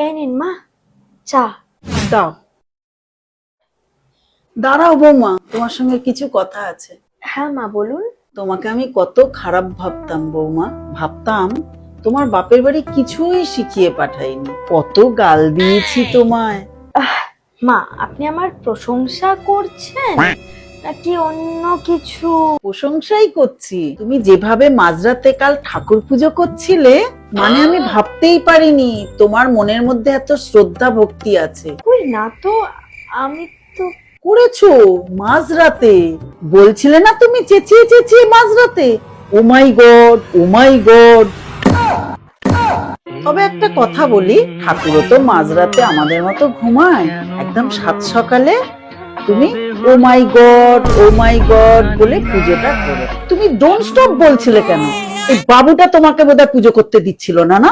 এই নিন মা চা। দাও। দাঁড়াও বৌমা, তোমার সঙ্গে কিছু কথা আছে। হ্যাঁ মা বলুন। তোমাকে আমি কত খারাপ ভাবতাম বৌমা, ভাবতাম তোমার বাপের বাড়ি কিছুই শিখিয়ে পাঠাইনি, কত গাল দিয়েছি তোমায়। মা আপনি আমার প্রশংসা করছেন নাকি অন্য কিছু? প্রশংসাই করছি। তুমি যেভাবে মাঝরাতে কাল ঠাকুর পুজো করছিলে, মানে আমি ভাবতেই পারিনি তোমার মনের মধ্যে এত শ্রদ্ধা ভক্তি আছে। কই না তো, আমি তো করেছো মাঝরাতে, বলছিলে না তুমি চেঁচিয়ে চেঁচিয়ে মাঝরাতে, ও মাই গড ও মাই গড। তবে একটা কথা বলি, ঠাকুরও তো মাঝরাতে আমাদের মতো ঘুমায়, একদম সাত সকালে তুমি ও মাই গড বলে পুজোটা করো। তুমি ডোন্ট স্টপ বলছিলে কেন? এই বাবুটা তোমাকে বোধহয় পুজো করতে দিচ্ছিল না, না?